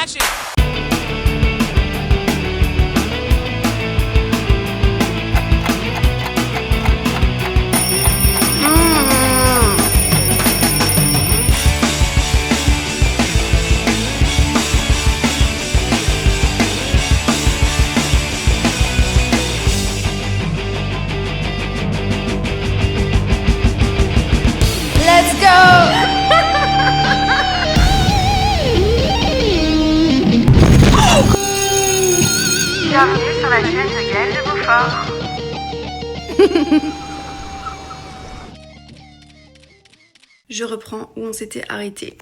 Action! Let's go! Bienvenue sur la chaîne de Gaëlle de Beaufort. Je reprends où on s'était arrêté.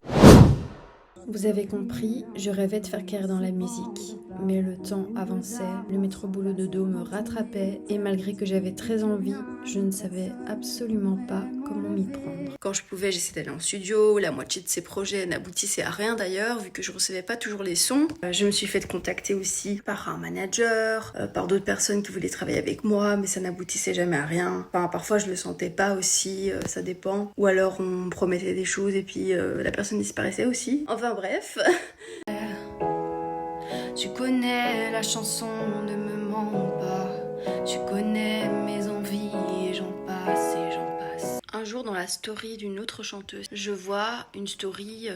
Vous avez compris, je rêvais de faire carrière dans la musique. Mais le temps avançait, le métro boulot dodo me rattrapait et malgré que j'avais très envie, je ne savais absolument pas comment m'y prendre. Quand je pouvais, j'essayais d'aller en studio, la moitié de ces projets n'aboutissaient à rien d'ailleurs, vu que je recevais pas toujours les sons. Je me suis fait contacter aussi par un manager, par d'autres personnes qui voulaient travailler avec moi, mais ça n'aboutissait jamais à rien. Enfin, parfois je le sentais pas aussi, ça dépend. Ou alors on me promettait des choses et puis la personne disparaissait aussi. Enfin bref. Tu connais la chanson, ne me mens pas. Tu connais mes envies et j'en passe et j'en passe. Un jour dans la story d'une autre chanteuse, je vois une story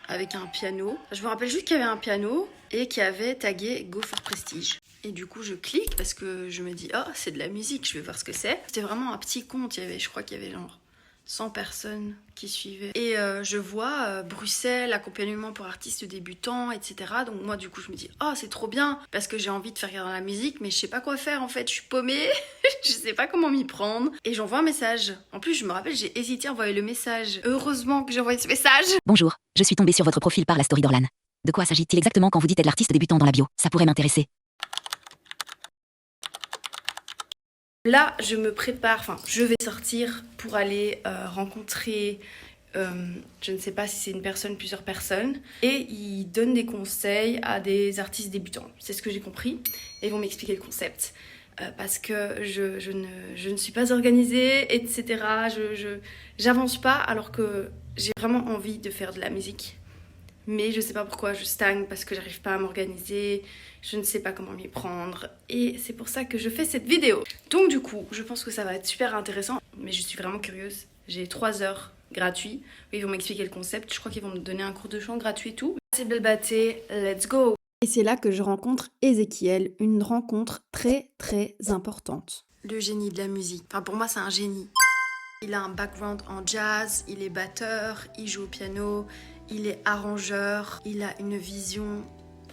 avec un piano. Je me rappelle juste qu'il y avait un piano et qu'il y avait tagué Go for Prestige. Et du coup je clique parce que je me dis oh c'est de la musique, je vais voir ce que c'est. C'était vraiment un petit compte, je crois qu'il y avait genre 100 personnes qui suivaient. Et je vois Bruxelles, accompagnement pour artistes débutants, etc. Donc moi du coup je me dis oh c'est trop bien parce que j'ai envie de faire carrière dans la musique mais je sais pas quoi faire en fait, je suis paumée, je sais pas comment m'y prendre. Et j'envoie un message. En plus je me rappelle j'ai hésité à envoyer le message. Heureusement que j'ai envoyé ce message. Bonjour, je suis tombée sur votre profil par la story d'Orlan. De quoi s'agit-il exactement quand vous dites être l'artiste débutant dans la bio? Ça pourrait m'intéresser. Là, je me prépare, enfin, je vais sortir pour aller rencontrer, je ne sais pas si c'est une personne, plusieurs personnes, et ils donnent des conseils à des artistes débutants. C'est ce que j'ai compris, et ils vont m'expliquer le concept. Parce que je ne suis pas organisée, etc. J'avance pas alors que j'ai vraiment envie de faire de la musique. Mais je sais pas pourquoi je stagne parce que j'arrive pas à m'organiser, je ne sais pas comment m'y prendre et c'est pour ça que je fais cette vidéo. Donc du coup, je pense que ça va être super intéressant, mais je suis vraiment curieuse. J'ai 3 heures gratuits, ils vont m'expliquer le concept, je crois qu'ils vont me donner un cours de chant gratuit et tout. C'est Belbaté, let's go! Et c'est là que je rencontre Ezekiel, une rencontre très très importante. Le génie de la musique, enfin pour moi c'est un génie. Il a un background en jazz, il est batteur, il joue au piano, il est arrangeur, il a une vision,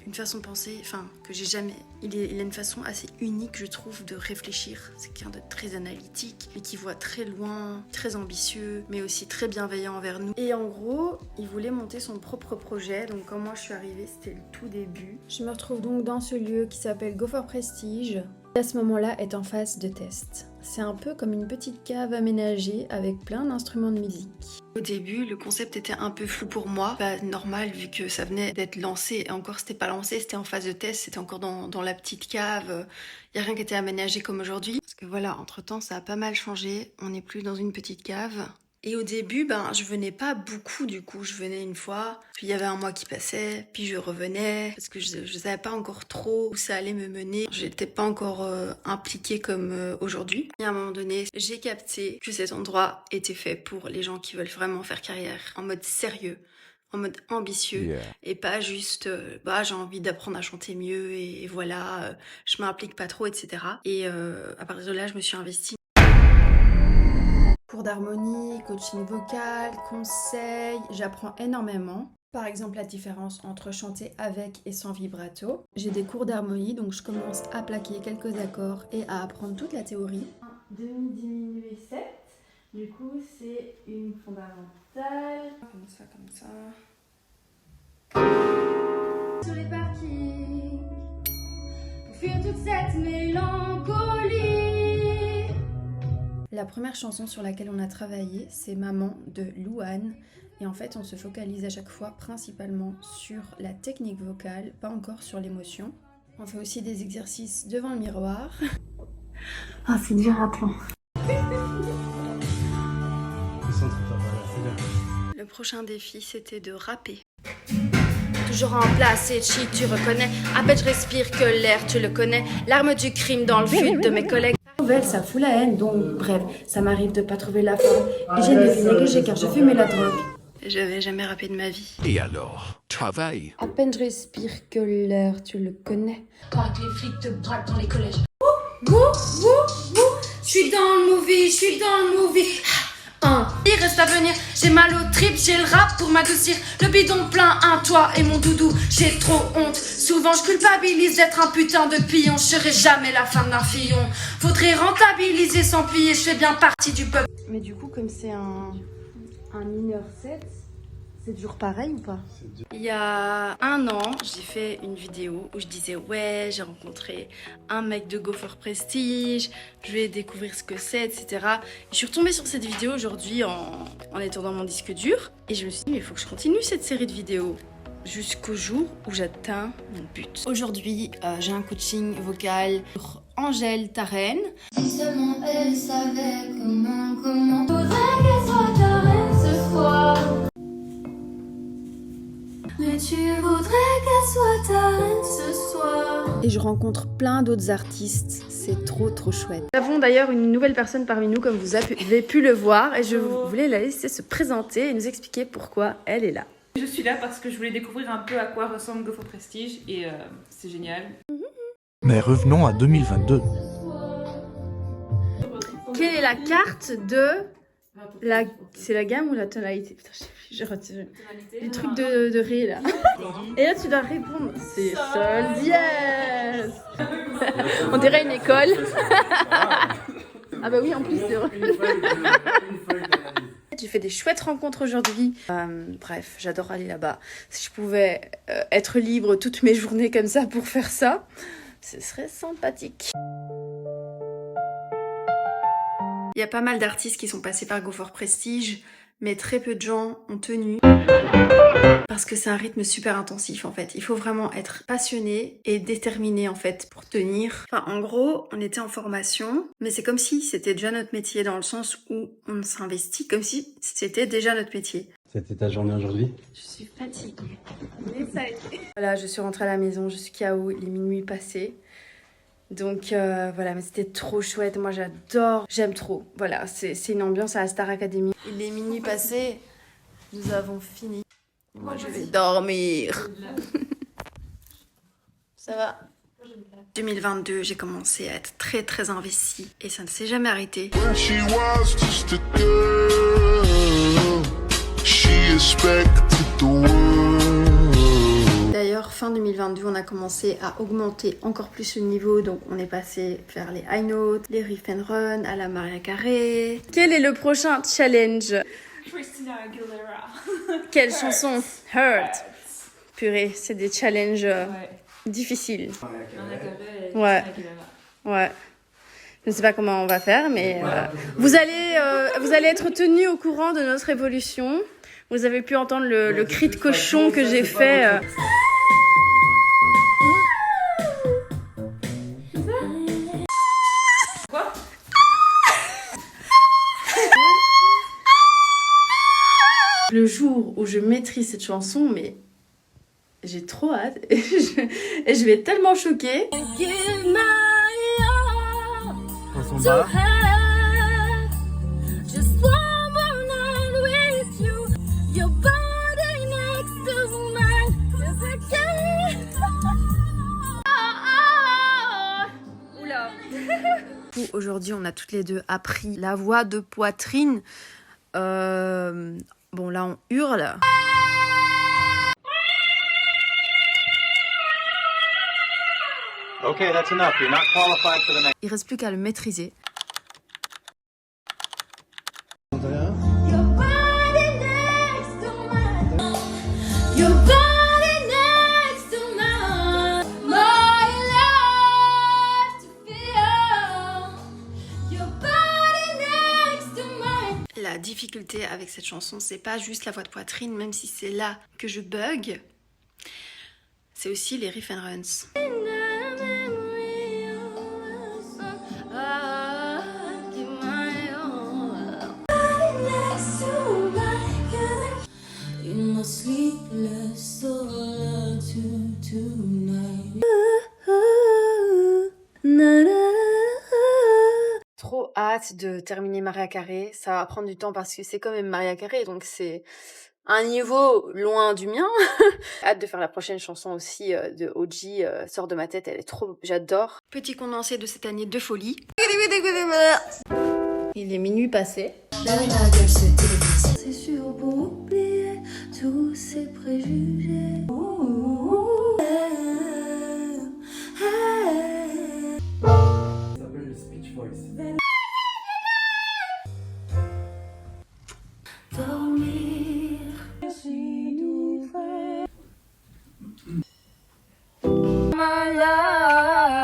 une façon de penser, enfin que j'ai jamais. Il a une façon assez unique, je trouve, de réfléchir. C'est quelqu'un de très analytique, mais qui voit très loin, très ambitieux, mais aussi très bienveillant envers nous. Et en gros, il voulait monter son propre projet, donc quand moi je suis arrivée, c'était le tout début. Je me retrouve donc dans ce lieu qui s'appelle Go for Prestige. Et à ce moment-là, est en phase de test. C'est un peu comme une petite cave aménagée avec plein d'instruments de musique. Au début, le concept était un peu flou pour moi. Pas normal vu que ça venait d'être lancé. Et encore, c'était pas lancé, c'était en phase de test, c'était encore dans la petite cave. Il n'y a rien qui était aménagé comme aujourd'hui. Parce que voilà, entre-temps, ça a pas mal changé. On n'est plus dans une petite cave. Et au début, je venais pas beaucoup du coup, je venais une fois, puis il y avait un mois qui passait, puis je revenais, parce que je savais pas encore trop où ça allait me mener. J'étais pas encore impliquée comme aujourd'hui. Et à un moment donné, j'ai capté que cet endroit était fait pour les gens qui veulent vraiment faire carrière en mode sérieux, en mode ambitieux, et pas juste j'ai envie d'apprendre à chanter mieux et voilà, je m'implique pas trop, etc. Et à partir de là, je me suis investie. Cours d'harmonie, coaching vocal, conseils, j'apprends énormément. Par exemple, la différence entre chanter avec et sans vibrato. J'ai des cours d'harmonie, donc je commence à plaquer quelques accords et à apprendre toute la théorie. Demi diminué 7, du coup c'est une fondamentale. Comme ça, comme ça. Sur les parkings, pour fuir toute cette mélancolie. La première chanson sur laquelle on a travaillé, c'est Maman de Louane. Et en fait, on se focalise à chaque fois principalement sur la technique vocale, pas encore sur l'émotion. On fait aussi des exercices devant le miroir. Ah, c'est dur à temps. Le prochain défi, c'était de rapper. toujours en place et cheat, tu reconnais. À peine je respire que l'air, tu le connais. L'arme du crime dans le fut de mes collègues. Nouvelle, ça fout la haine, donc bref, ça m'arrive de pas trouver la forme. Et j'ai deviné que j'ai car je fumais la drogue. Je vais jamais rapper de ma vie. Et alors, travail. À peine je respire que l'air, tu le connais. Quand les flics te braquent dans les collèges. Je suis dans le movie, je suis dans le movie. Il reste à venir, j'ai mal au trip, j'ai le rap pour m'adoucir. Le bidon plein, toi et mon doudou, j'ai trop honte. Souvent je culpabilise d'être un putain de pion. Je serai jamais la femme d'un fillon. Faudrait rentabiliser sans plier, je fais bien partie du peuple. Mais du coup, comme c'est un mineur 7, c'est toujours pareil ou pas? Il y a 1 an, j'ai fait une vidéo où je disais ouais, j'ai rencontré un mec de Go for Prestige, je vais découvrir ce que c'est, etc. Je suis retombée sur cette vidéo aujourd'hui en étant dans mon disque dur et je me suis dit mais il faut que je continue cette série de vidéos jusqu'au jour où j'atteins mon but. Aujourd'hui, j'ai un coaching vocal pour Angèle Tarenne. Si seulement elle savait comment faudrait qu'elle soit ta reine ce soir. Mais tu voudrais qu'elle soit ta reine ce soir. Et je rencontre plein d'autres artistes, c'est trop chouette. Nous avons d'ailleurs une nouvelle personne parmi nous comme vous avez pu le voir et je voulais la laisser se présenter et nous expliquer pourquoi elle est là. Je suis là parce que je voulais découvrir un peu à quoi ressemble Go for Prestige et c'est génial. Mais revenons à 2022. Quelle est la carte de la... C'est la gamme ou la tonalité? Putain, j'ai retiré le truc de ré là. Et là tu dois répondre. C'est sol dièse. On dirait une école. Ah bah oui en plus c'est vrai. J'ai fait des chouettes rencontres aujourd'hui. Bref, j'adore aller là-bas. Si je pouvais être libre toutes mes journées comme ça pour faire ça, ce serait sympathique. Il y a pas mal d'artistes qui sont passés par Go for Prestige, mais très peu de gens ont tenu. Parce que c'est un rythme super intensif en fait. Il faut vraiment être passionné et déterminé en fait pour tenir. Enfin en gros, on était en formation, mais c'est comme si c'était déjà notre métier dans le sens où on s'investit comme si c'était déjà notre métier. C'était ta journée aujourd'hui? Je suis fatiguée, mais ça a été. Voilà, je suis rentrée à la maison, je suis KO, il est minuit passé. Donc voilà, mais c'était trop chouette, moi j'adore, j'aime trop. Voilà, c'est une ambiance à la Star Academy. Il est minuit passé, nous avons fini. Moi je vais dormir. Ça va? 2022, j'ai commencé à être très investie et ça ne s'est jamais arrêté. D'ailleurs, fin 2022, on a commencé à augmenter encore plus le niveau, donc on est passé vers les high notes, les riff and run, à la Mariah Carey. Quel est le prochain challenge? Christina Aguilera. Quelle chanson? Hurt. Purée, c'est des challenges difficiles. Ouais. Ouais. Je ne sais pas comment on va faire, mais vous allez être tenus au courant de notre évolution. Vous avez pu entendre le cri de cochon que j'ai fait. Quoi? Le jour où je maîtrise cette chanson, mais j'ai trop hâte et je vais être tellement choquée. Aujourd'hui, on a toutes les deux appris la voix de poitrine. Bon, là, on hurle. Okay, that's enough. You're not qualified for the next. Il reste plus qu'à le maîtriser. La difficulté avec cette chanson, c'est pas juste la voix de poitrine, même si c'est là que je bug. C'est aussi les riff and runs. In my sleepless soul. Trop hâte de terminer Mariah Carey. Ça va prendre du temps parce que c'est quand même Mariah Carey, donc c'est un niveau loin du mien. Hâte de faire la prochaine chanson aussi de OG, Sors de ma tête, elle est trop... J'adore. Petit condensé de cette année de folie. Il est minuit passé. C'est sûr pour oublier tous ces préjugés. Ça s'appelle le speech voice. Dormir.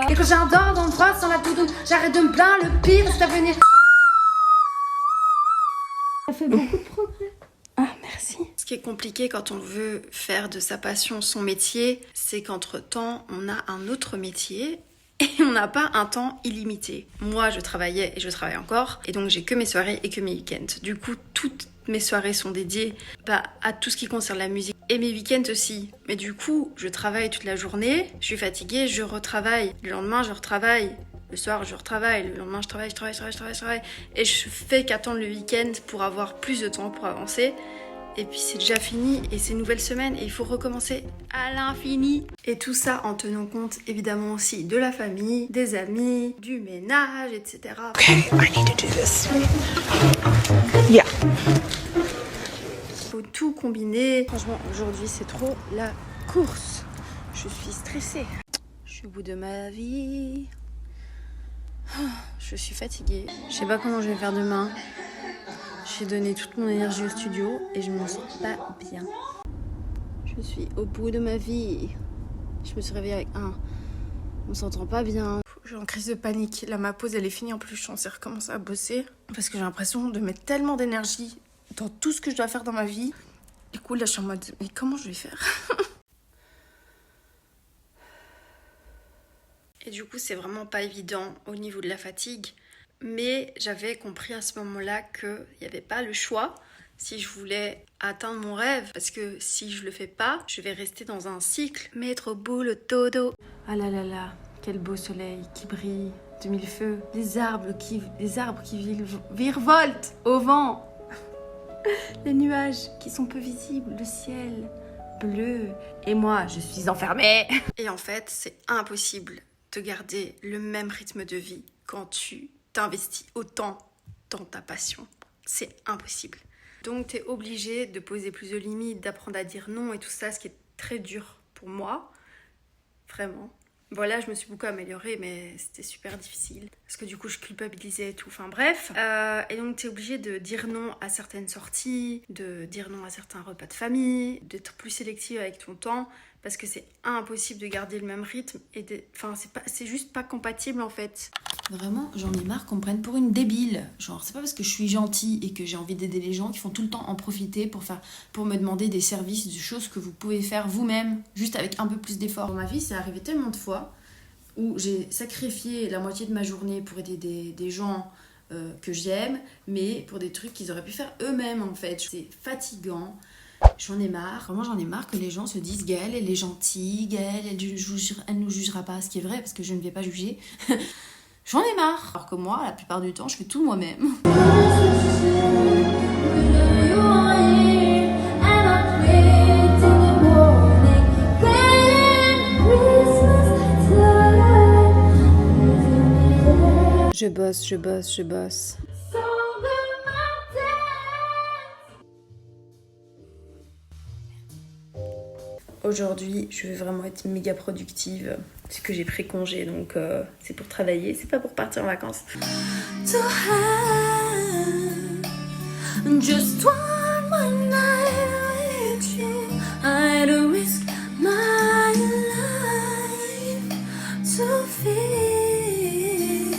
Et quand j'ai un dent dans le froid sans la doudoune, j'arrête de me plaindre, le pire c'est à venir. Ça fait beaucoup de progrès. Ah, merci. Ce qui est compliqué quand on veut faire de sa passion son métier, c'est qu'entre-temps, on a un autre métier et on n'a pas un temps illimité. Moi, je travaillais et je travaille encore, et donc j'ai que mes soirées et que mes week-ends. Du coup, toutes mes soirées sont dédiées à tout ce qui concerne la musique, et mes week-ends aussi. Mais du coup, je travaille toute la journée, je suis fatiguée, je retravaille. Le lendemain, je retravaille. Le soir, je retravaille. Le lendemain, je travaille. Et je fais qu'attendre le week-end pour avoir plus de temps pour avancer. Et puis c'est déjà fini et c'est une nouvelle semaine et il faut recommencer à l'infini. Et tout ça en tenant compte évidemment aussi de la famille, des amis, du ménage, etc. Faut tout combiner. Franchement, aujourd'hui c'est trop la course. Je suis stressée. Je suis au bout de ma vie. Je suis fatiguée. Je sais pas comment je vais faire demain. J'ai donné toute mon énergie au studio et je m'en sens pas bien. Je suis au bout de ma vie. Je me suis réveillée avec on s'entend pas bien. Je suis en crise de panique. Là, ma pause, elle est finie. En plus, je suis censée recommencer à bosser. Parce que j'ai l'impression de mettre tellement d'énergie dans tout ce que je dois faire dans ma vie. Du coup, là, je suis en mode, mais comment je vais faire? Et du coup, c'est vraiment pas évident au niveau de la fatigue. Mais j'avais compris à ce moment-là qu'il n'y avait pas le choix si je voulais atteindre mon rêve. Parce que si je le fais pas, je vais rester dans un cycle. Mettre au bout le dodo. Ah là là là, quel beau soleil qui brille de mille feux. Les arbres qui virevoltent au vent. Les nuages qui sont peu visibles, le ciel bleu. Et moi, je suis enfermée. Et en fait, c'est impossible de garder le même rythme de vie quand tu t'investis autant dans ta passion. C'est impossible. Donc, t'es obligé de poser plus de limites, d'apprendre à dire non et tout ça, ce qui est très dur pour moi. Vraiment. Voilà, je me suis beaucoup améliorée, mais c'était super difficile. Parce que du coup, je culpabilisais et tout. Enfin bref. Et donc, t'es obligé de dire non à certaines sorties, de dire non à certains repas de famille, d'être plus sélective avec ton temps. Parce que c'est impossible de garder le même rythme. Enfin, c'est juste pas compatible en fait. Vraiment, j'en ai marre qu'on me prenne pour une débile. Genre, c'est pas parce que je suis gentille et que j'ai envie d'aider les gens qui font tout le temps en profiter pour me demander des services, des choses que vous pouvez faire vous-même, juste avec un peu plus d'effort. Dans ma vie, c'est arrivé tellement de fois où j'ai sacrifié la moitié de ma journée pour aider des gens que j'aime, mais pour des trucs qu'ils auraient pu faire eux-mêmes en fait. C'est fatigant. J'en ai marre. Vraiment, j'en ai marre que les gens se disent Gaëlle, elle est gentille, Gaëlle, elle nous jugera pas, ce qui est vrai parce que je ne vais pas juger. J'en ai marre. Alors que moi, la plupart du temps, je fais tout moi-même. Je bosse. Aujourd'hui, je vais vraiment être méga productive parce que j'ai pris congé, donc c'est pour travailler, c'est pas pour partir en vacances. Just one more night with you. I'd risk my life to feel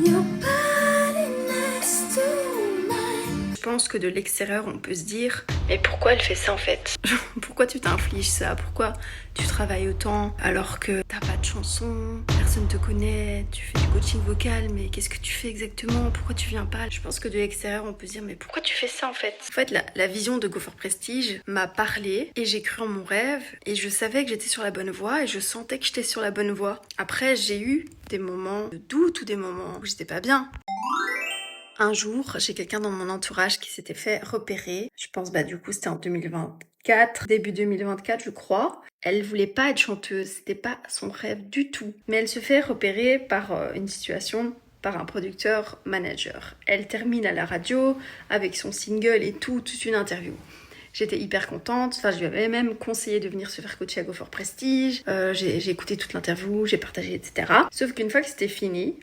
your body next to mine. Je pense que de l'extérieur, on peut se dire mais pourquoi elle fait ça en fait? Pourquoi tu t'infliges ça? Pourquoi tu travailles autant alors que t'as pas de chansons, personne te connaît, tu fais du coaching vocal, mais qu'est-ce que tu fais exactement? Pourquoi tu viens pas? Je pense que de l'extérieur, on peut se dire, mais pourquoi tu fais ça en fait? En fait, la vision de Go for Prestige m'a parlé et j'ai cru en mon rêve et je savais que j'étais sur la bonne voie et je sentais que j'étais sur la bonne voie. Après, j'ai eu des moments de doute ou des moments où j'étais pas bien. Un jour, j'ai quelqu'un dans mon entourage qui s'était fait repérer. Je pense, du coup, c'était en 2024, début 2024, je crois. Elle voulait pas être chanteuse, c'était pas son rêve du tout. Mais elle se fait repérer par une situation, par un producteur manager. Elle termine à la radio avec son single et toute une interview. J'étais hyper contente, je lui avais même conseillé de venir se faire coacher à Go for Prestige. J'ai écouté toute l'interview, j'ai partagé, etc. Sauf qu'une fois que c'était fini,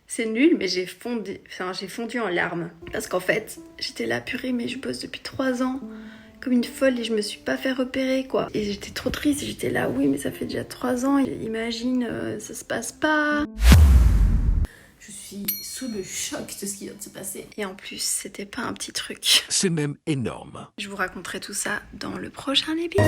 c'est nul, mais j'ai fondu en larmes. Parce qu'en fait, j'étais là, purée, mais je bosse depuis 3 ans, comme une folle, et je me suis pas fait repérer, quoi. Et j'étais trop triste, j'étais là, oui, mais ça fait déjà 3 ans, et imagine, ça se passe pas. Je suis sous le choc de ce qui vient de se passer. Et en plus, c'était pas un petit truc. C'est même énorme. Je vous raconterai tout ça dans le prochain épisode.